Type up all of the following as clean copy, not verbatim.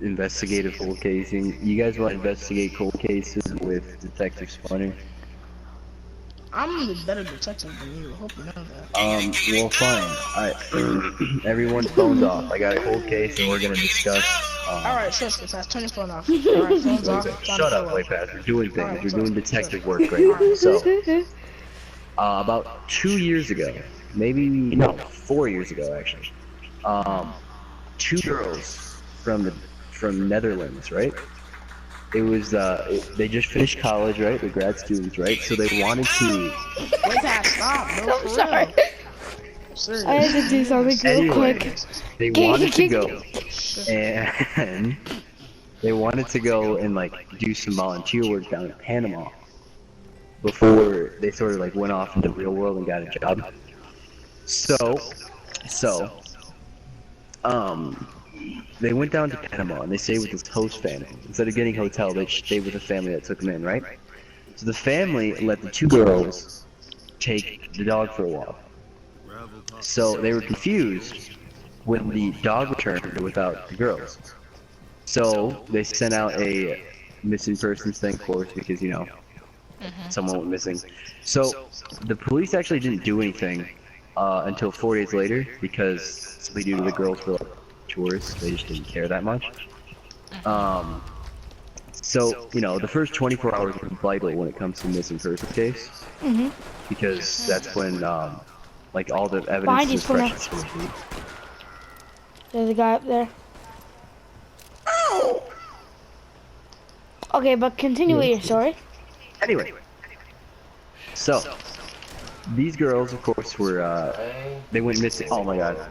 investigative cold casing. You guys want to investigate cold cases with Detective Spawner? I'm the better detective than you. I hope you know that. Well, fine. Everyone's phones off. I got a cold case, and we're gonna discuss. Alright, shush, Pass. Turn your phone off. Alright, phone's off. Shut up, White Pass. We're doing things. Alright, We're doing detective sure. work right now. So, about 2 years ago, maybe no, 4 years ago actually. Two girls from Netherlands, right? It was they just finished college, right? They're grad students, right? So they wanted to. Wait, Pass, stop. No, I'm sorry. Serious. I had to do something real Anyway, quick. they wanted to go, and they wanted to go and like do some volunteer work down in Panama before they sort of like went off into the real world and got a job. So, they went down to Panama and they stayed with this host family. Instead of getting a hotel, they stayed with the family that took them in, right? So the family let the two girls take the dog for a walk. So they were confused when the dog returned without the girls. So they sent out a missing persons thing, of course, because, you know, someone went missing. So the police actually didn't do anything until 4 days later, because simply due to the girls were like tourists, they just didn't care that much. So, you know, the first 24 hours are vital when it comes to missing person case, because that's when like all the evidence is fresh. There's a guy up there. Okay, but continue with your story. Anyway, so these girls, of course, were they went missing. Oh my god.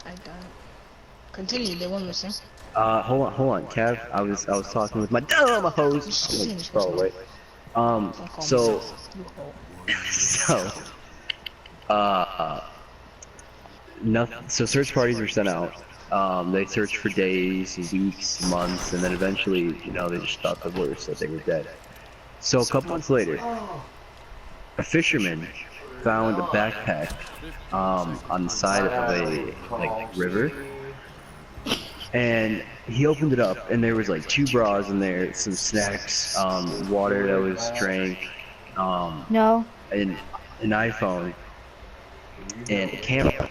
I died. Continue, they went missing. Hold on, Kev. I was talking with my host. Oh wait. So nothing. So search parties were sent out. They searched for days, weeks, months, and then eventually, you know, they just thought the worst, that they were dead. So a couple months later, a fisherman found a backpack on the side of a like river, and he opened it up, and there was like 2 bras in there, some snacks, water that was drank, No. and an iPhone, and a camera.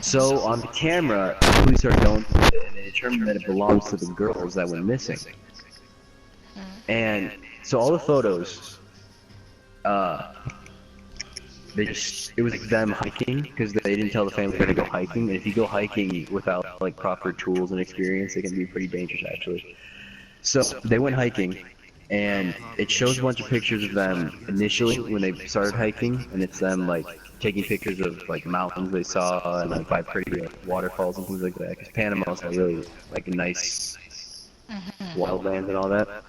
So on the camera, the police are going through it, and they determined that it belongs to the girls that went missing. And so all the photos, it was like them hiking, because they didn't tell the family to go hiking. And if you go hiking without like proper tools and experience, it can be pretty dangerous actually. So they went hiking, and it shows a bunch of pictures of them initially when they started hiking, and it's them like taking pictures of like mountains they saw and like by pretty waterfalls and things like that. Because Panama's like really like a nice wildlands and all that.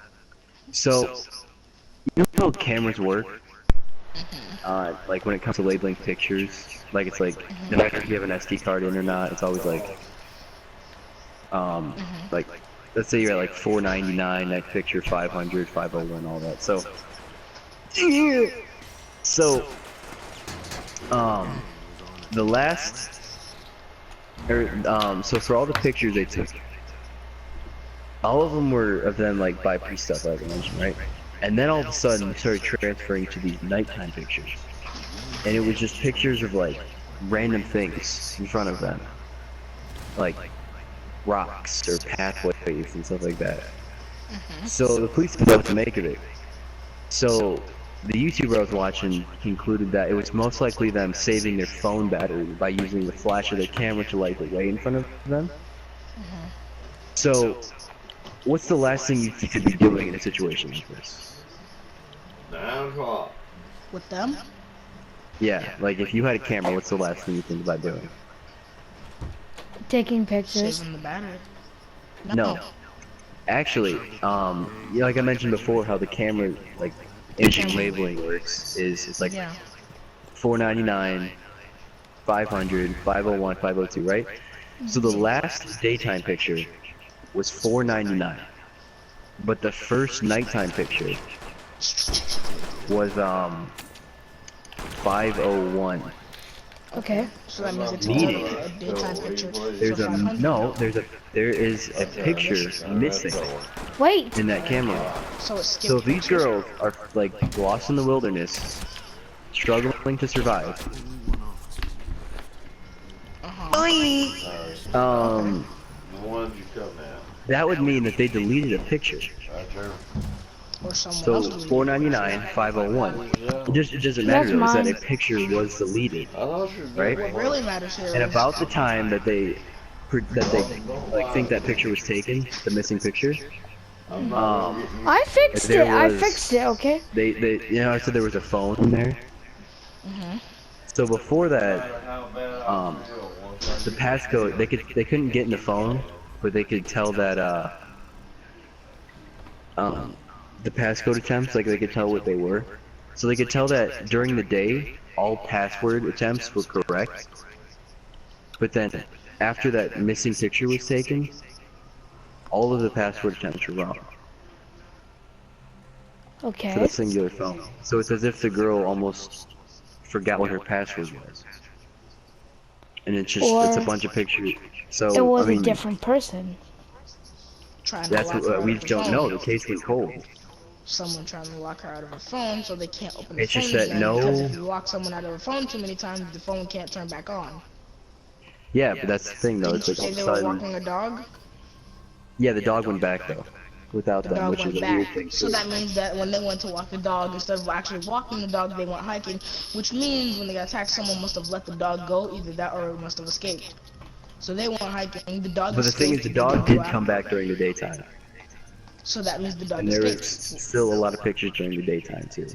So you know how cameras work? Like when it comes to labeling pictures, like it's like no matter if you have an SD card in or not, it's always like like let's say you're at like 499, next picture 500, 501, all that. So the last so for all the pictures they took, all of them were of them like by pre-stuff, like I mentioned, right? And then all of a sudden they started transferring to these nighttime pictures, and it was just pictures of like random things in front of them, like rocks or pathways and stuff like that. So the police didn't know what to make of it. So the YouTuber I was watching concluded that it was most likely them saving their phone battery by using the flash of their camera to light the way in front of them. So what's the last thing you think you'd be doing in a situation like this? With them? Yeah, like if you had a camera, what's the last thing you think about doing? Taking pictures. Saving the battery. No. Actually, like I mentioned before, how the camera, like, image labeling works is it's like 499, 500, 501, 502, right? So the last daytime picture was 499, but the first nighttime picture was 501. Okay. So that means they took Meaning, a daytime picture. there's So a 500. there is a picture missing Wait. in that camera. So it So skipped these pictures. girls are like lost in the wilderness, struggling to survive. Okay. That would mean that they deleted a picture. Or someone So else deleted it. 499, 501. It doesn't matter That's though. Is that mine. a picture was deleted, right? What really matters here And is about the time that they like think that picture was taken, the missing picture. I fixed There it. I was fixed it. Okay. they you know I said there was a phone in there. So before that, the passcode they couldn't get in the phone, but they could tell that the passcode attempts, like they could tell what they were. So they could tell that during the day all password attempts were correct, but then after that missing picture was taken, all of the password attempts were wrong for Okay. the singular phone. So it's as if the girl almost forgot what her password was. And it's a Or bunch of pictures. So, it was I mean, a different person. trying to that's lock her what out we of her don't phone. know. The case went cold. Someone trying to lock her out of her phone so they can't open the It's phone just that again. Because if you lock someone out of her phone too many times, the phone can't turn back on. Yeah, but that's the thing though. Didn't It's you like say all of they a were sudden, walking a dog? yeah, the dog went back though, without The them, dog which is went a weird back. thing So too. that means that when they went to walk the dog, instead of actually walking the dog, they went hiking. Which means when they got attacked, someone must have let the dog go. Either that or it must have escaped. So they went hiking. The dog But the thing is, escaped. the They dog didn't go did come after back during the daytime, So that means the dog and there was escaped. still a lot of pictures during the daytime too.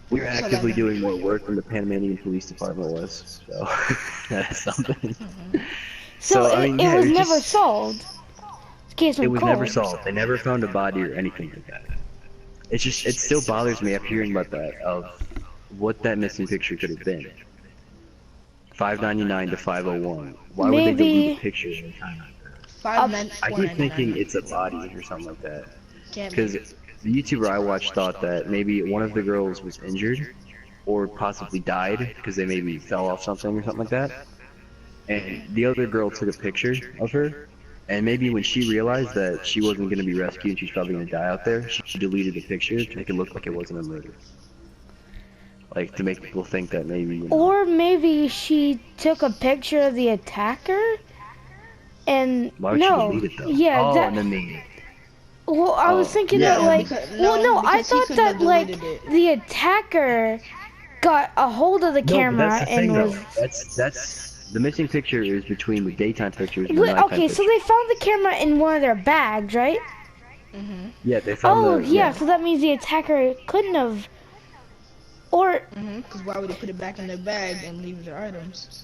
We were So actively then- doing more work than the Panamanian Police Department was, so that's something. So, I mean, it yeah, was was never just, solved. The case it went was cold. never solved. They never found a body or anything like that. It's just, it still bothers me after hearing about that, of what that missing picture could have been. 599 to 501. Why would they delete a picture in a time like that? I keep thinking it's a body or something like that. Can't Because be. the YouTuber I watched thought that maybe one of the girls was injured, or possibly died, because they maybe fell off something or something like that. And the other girl took a picture of her, and maybe when she realized that she wasn't going to be rescued and she's probably going to die out there, she deleted the picture to make it look like it wasn't a murder. Like, to make people think that maybe, you know. Or maybe she took a picture of the attacker and Why would no, she delete it though? yeah, oh, that. and then they. Well, I was Oh, thinking yeah, that like, well, no, I because he thought couldn't that have like deleted it. the attacker got a hold of the No, but camera that's the and thing was. though. That's the missing picture is between the daytime pictures and the Wait, nighttime okay, so picture. they found the camera in one of their bags, right? Yeah, they found Oh, the. yeah, so that means the attacker couldn't have. Or Because why would they put it back in their bag and leave their items?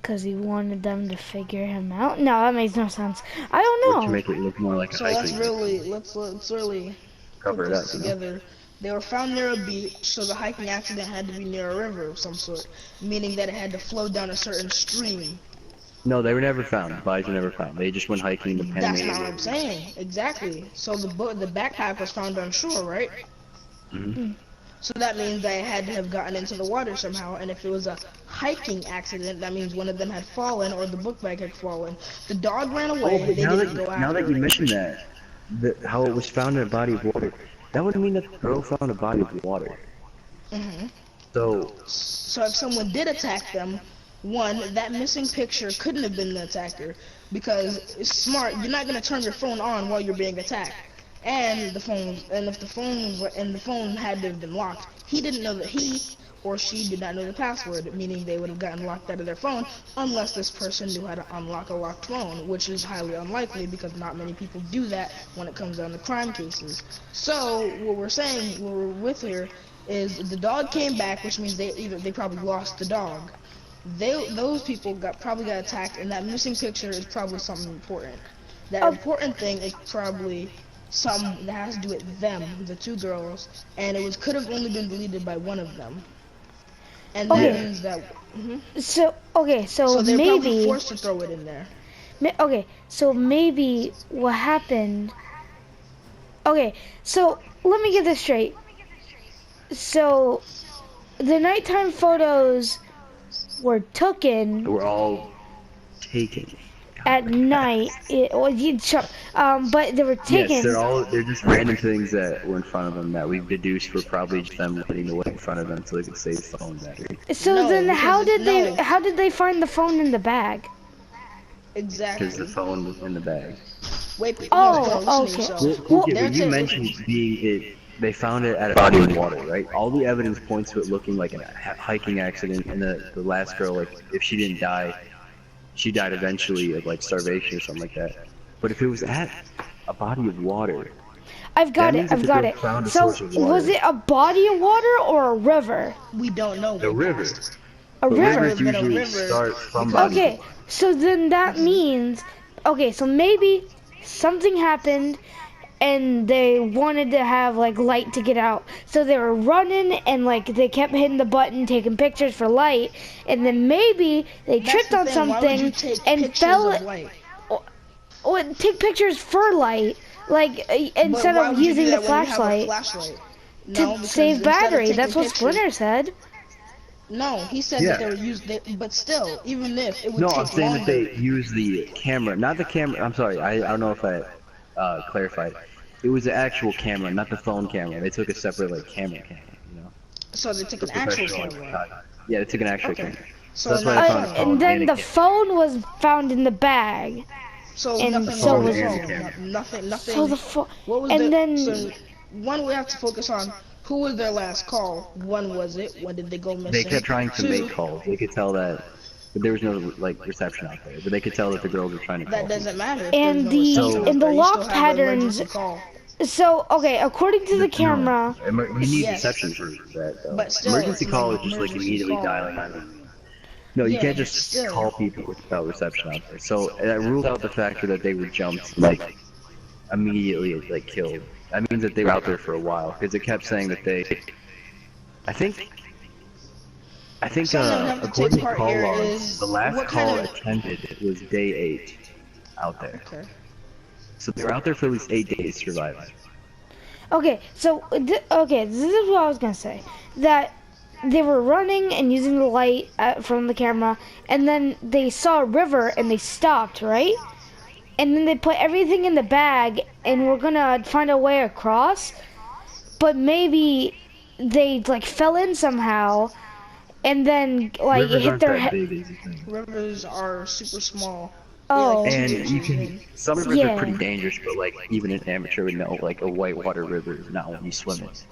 because he wanted them to figure him out. No, that makes no sense. I don't Or to know. make it look more like a So let's hiking. really let's really Cover put it this up, you know? together. They were found near a beach, so the hiking accident had to be near a river of some sort, meaning that it had to flow down a certain stream. No, they were never found. The bodies were never found. They just went hiking in the That's Panamanian not what I'm River. saying. Exactly. So the backpack was found on shore, right? Mhm. So that means they had to have gotten into the water somehow, and if it was a hiking accident, that means one of them had fallen or the book bag had fallen. The dog ran away. Oh, but They now didn't go now that after you it. mention that, how it was found in a body of water, that would mean that the girl found a body of water. So, So if someone did attack them, one, that missing picture couldn't have been the attacker, because it's smart. You're not gonna turn your phone on while you're being attacked. And if the phone had to have been locked, he didn't know that he or she did not know the password, meaning they would have gotten locked out of their phone unless this person knew how to unlock a locked phone, which is highly unlikely because not many people do that when it comes down to crime cases. So what we're saying, what we're with here, is the dog came back, which means they probably lost the dog. Those people probably got attacked, and that missing picture is probably something important. That important thing is probably something that has to do with them, the two girls, and could have only been deleted by one of them. And that Okay. means that. So okay, So they're probably maybe. forced to throw it in there. Okay, so maybe what happened. Okay, so let me get this straight. So the nighttime photos were taken We're all taken. at night. But they were Yes, taken. they're just random things that were in front of them that we deduced were probably just them putting away in front of them so they could save phone battery. So No, then, because how did they find the phone in the bag? Exactly. Because the phone was in the bag. Wait, Oh, no, listen to okay. yourself. Well, They're you mentioned they found it at a body of water, right? All the evidence points to it looking like a hiking accident, and the last girl, like, if she didn't die, she died eventually of, like, starvation or something like that. But if it was at a body of water, I've got that it. means that I've the got girl it. found a So source of water. was it a body of water or a river? We don't know. The river. A But river. rivers usually river start from because- bodies. Okay, so then that means, okay, so maybe something happened and they wanted to have like light to get out. So they were running and like they kept hitting the button, taking pictures for light, and then maybe they That's tripped the on thing, why would you something take and pictures fell. of light? Or take pictures for light, like instead But why of would you using do the that when you have a flashlight flashlight? No, to because save instead of battery. taking That's what pictures- Splinter said. No, he said Yeah. that they were used, but still, even if it would No, take I'm saying longer. that they use the camera, not the camera. I'm sorry, I don't know if I clarified. It was the actual camera, not the phone camera. They took a separate like camera, you know. So they took The an actual professional, camera. yeah, they took an actual Okay. camera. So That's why now- I found a phone And then and the a camera. phone was found in the bag. So And nothing so was was- wrong. Nothing. So the phone. What was And then so one, we have to focus on who was their last call. One, was it? When did they go missing? They kept trying to Two, make calls. They could tell that, but there was no like reception out there. But they could tell that the girls were trying to call. That doesn't matter. if And there's no the- reception and out the there, you lock still have an patterns- emergency call. So okay, according to the camera, We need Yes. reception for that. Though. But still, Emergency it's call like is just like emergency immediately call. dialing on. No, you Yeah, can't but just still. call people without reception out there. So that ruled out the factor that they were jumped like immediately like killed. That means that they were out there for a while because it kept saying that they. I think Something we have to according take to part call here logs, is the last what call kind of- attended was day 8 out there. Okay. So they were out there for at least 8 days surviving. okay, so okay, this is what I was gonna say. That they were running and using the light from the camera, and then they saw a river and they stopped, right? And then they put everything in the bag and we're gonna find a way across. But maybe they like fell in somehow, and then like Rivers hit aren't their that head. big, is the thing. Rivers are super small. Oh, Yeah, And like, you can, some rivers Yeah. are pretty dangerous, but like even an amateur would know like a whitewater river is not when you swim it.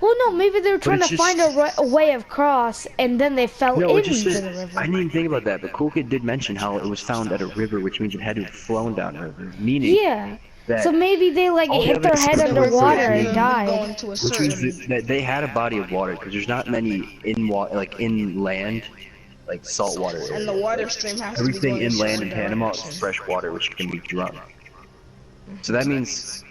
well, no, maybe they were trying it's to just- find a way across, and then they fell No, it just into said, the river. I didn't even think about that, but Cool Kid did mention how it was found at a river, which means it had to have flown down a river, meaning Yeah. that, So maybe they like all the hit their evidence head says that underwater they and were died. Going to a which certain, means that they had a body of water, because there's not many inland, like saltwater areas. and the water Like, stream has to be everything going a inland certain in Panama direction. is fresh water, which can be drunk. So that means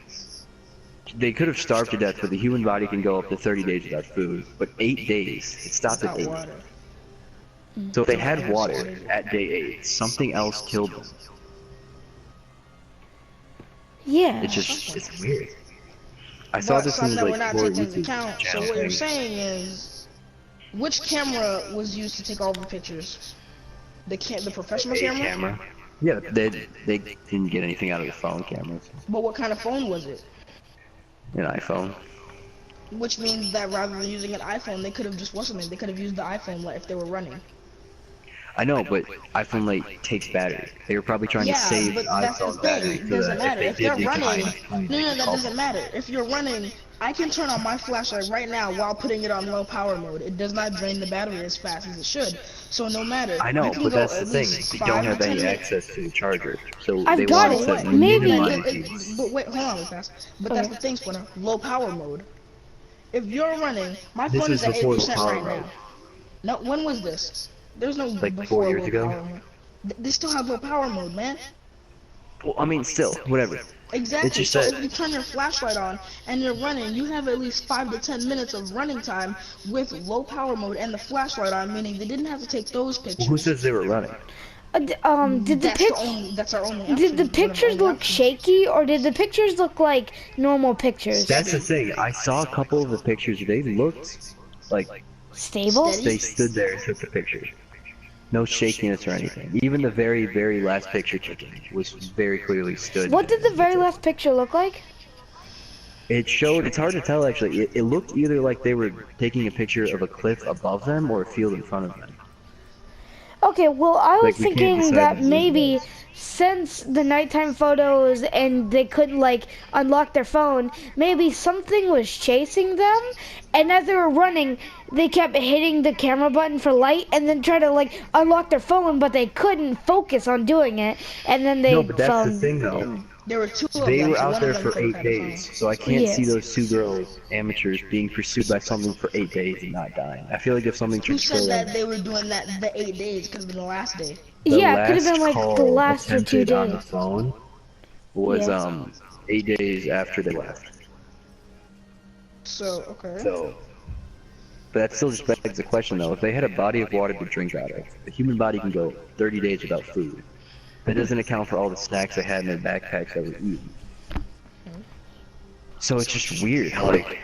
they could have starved to death, but the human body can go up to 30 days without food. But 8 days, it stopped It's at not 8. water. So if they had water at day 8, something else killed them. Yeah. It's weird. I saw But this in something that we're like not 4 taking into YouTube account. So channel what you're things. saying is, which camera was used to take all the pictures? The professional A camera? Yeah, they didn't get anything out of the phone cameras. But what kind of phone was it? An iPhone. Which means that rather than using an iPhone, they could have just They could have used the iPhone light if they were running. I know, but iPhone Lite takes battery. They were probably trying Yeah, to save but that's the iPhone battery thing. It so doesn't that matter. if If they they're did get running, behind, no, that doesn't matter. If you're running, I can turn on my flashlight right now while putting it on low power mode. It does not drain the battery as fast as it should. So no matter. I know, you can but go that's the at thing. least They 5 don't to have 10 any minutes. access to the charger, so I've they got want it. to set Maybe- minimize But wait, hold on, Lucas. But that's Okay. the thing, Splinter. Low power mode. If you're running, my This phone is is at before the 8% power right mode. now. No, when was this? There's no Like before 4 years low ago? power mode. They still have low power mode, man. Well, I mean, still, whatever. Exactly. It's just So that- if you turn your flashlight on and you're running, you have at least 5 to 10 minutes of running time with low power mode and the flashlight on, meaning they didn't have to take those pictures. Who says they were running? Did the That's our only option. did the One of our pictures only look options. shaky, or did the pictures look like normal pictures? That's the thing. I saw a couple of the pictures. They looked like Stable? Steady? They stood there and took the picture. No shakiness or anything. Even the very, very last picture taken was very clearly stood. What did the very last picture look like? It showed, it's hard to tell actually, it looked either like they were taking a picture of a cliff above them or a field in front of them. Okay, well, I was Like, we can't thinking decide that what it maybe was. since the nighttime photos and they couldn't like unlock their phone, maybe something was chasing them, and as they were running, they kept hitting the camera button for light and then try to like unlock their phone, but they couldn't focus on doing it, and then they No, but that's the found thing though. him. There were two of They them, were so out one there of them for could've 8 had a phone. days, so I can't see Yes. those two girls, amateurs, being pursued by something for 8 days and not dying. I feel like if something Who tried to said kill that them, they were doing that the 8 days? Could have been the last day. the Yeah, it could have last been like call the last or 2 attempted on the days. phone was Yeah. 8 days after they left. So, okay. So, but that still just begs the question though. If they had a body of water to drink out of, the human body can go 30 days without food. That doesn't account for all the snacks they had in their backpacks that were eaten. So it's just weird how like,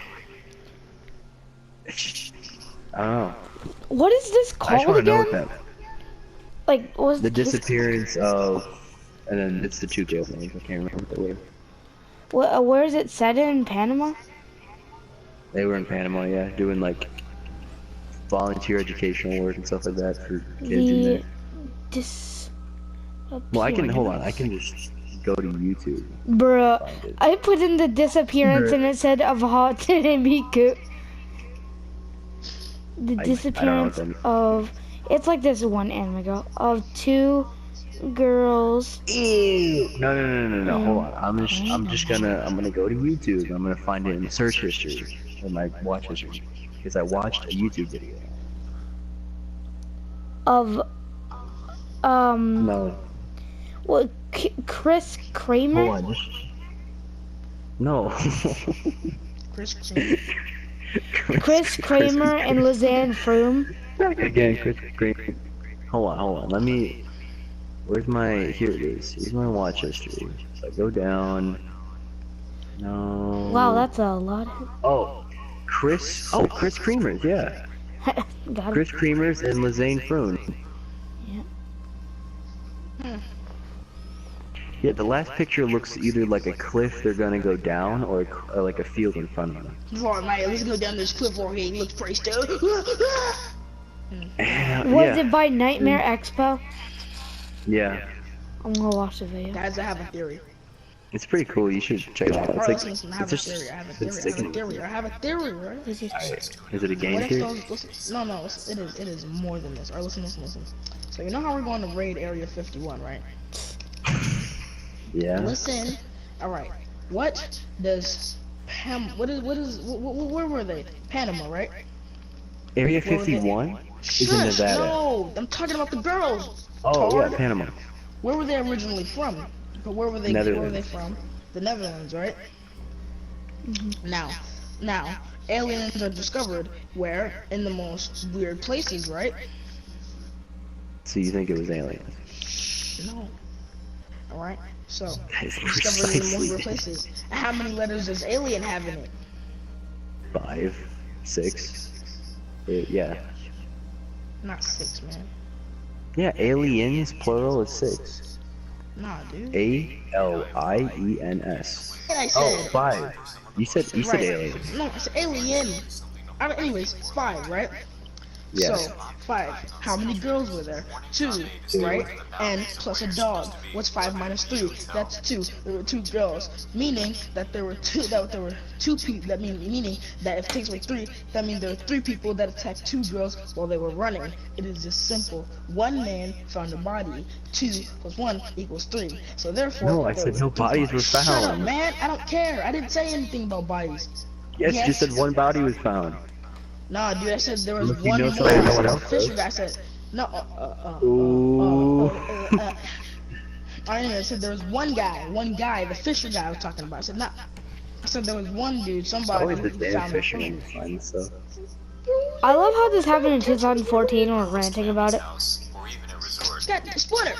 it's just, I don't know. What is this I just called want to know again? what that, Like, what was the this- disappearance of, and then it's the two girls' names. I can't remember what they were. Where is it set in Panama? They were in Panama, yeah, doing like volunteer educational work and stuff like that for kids in there. Well, I can hold on. I can just go to YouTube. Bruh, Find it. I put in the disappearance Bruh. and it said of Hot Miku. The I don't know disappearance what that means. of, it's like this one anime girl, of 2 girls. Ew. No. Hold on. I'm gonna go to YouTube. I'm gonna find it in the search history in my watch history because I watched a YouTube video. Of, No. what, Chris Kramer? Hold on. Just... No. Chris Kramer. Chris Kramer and Lizanne Froome. Again, Chris Kramer. Hold on. Let me. Where's my? Here it is. Here's my watch history. So I go down. No. Wow, that's a lot. Oh, Chris Kremers, yeah. Got it. Chris Kremers and Lizanne Froome. Yeah, the last picture looks either like a cliff they're gonna go down or like a field in front of them. Alright, mate, let's go down this cliff over here. He looks pretty still. Was it by Nightmare Expo? Yeah, I'm gonna watch the video. Guys, I have a theory. it's pretty cool. You should check it out. It's Alright, like, listen, I have it's a just, theory. I have a it's theory. I have a sticking. theory. I have a theory, right? Is it- Alright, is it a game What if theory? those, no, it is more than this. Alright, listen. So you know how we're going to raid Area 51, right? Yeah. Listen. Alright. What does where were they? Panama, right? Area Where were they? 51 is in Shush, Nevada. no, I'm talking about the girls. Oh yeah, Tard. Panama. Where were they originally from? But where were they Netherlands. from? The Netherlands, right? Now, aliens are discovered where? In the most weird places, right? So you think it was aliens? No. Alright, so, That is discovered in the most precisely weird places. How many letters does alien have in it? 5, 6. Yeah. Not 6, man. Yeah, aliens plural is 6. Nah, dude. ALIENS. And I said, Oh, 5. You said right. aliens. No, it's alien. Anyways, 5, right? Yeah. So, 5. How many girls were there? 2, right? And plus a dog. What's 5 minus 3? That's 2. There were 2 girls. Meaning that there were 2 people. Meaning that if it takes away 3, that means there were 3 people that attacked 2 girls while they were running. It is just simple. 1 man found a body. 2 plus 1 equals 3. So therefore, No, I there said was no 3 bodies were Shut up, found. man. I don't care. I didn't say anything about bodies. Yes, you Yes. said 1 body was found. Nah, dude, I said there was Unless you 1 know more. something I no said one the else Fisher does. guy. I said no. Ooh. I said there was one guy, the Fisher guy I was talking about. I said nah. I said there was one dude, somebody Always the who damn found the fisherman phone. finds stuff. I love how this happened in 2014 and we're ranting about it. God, Splinter.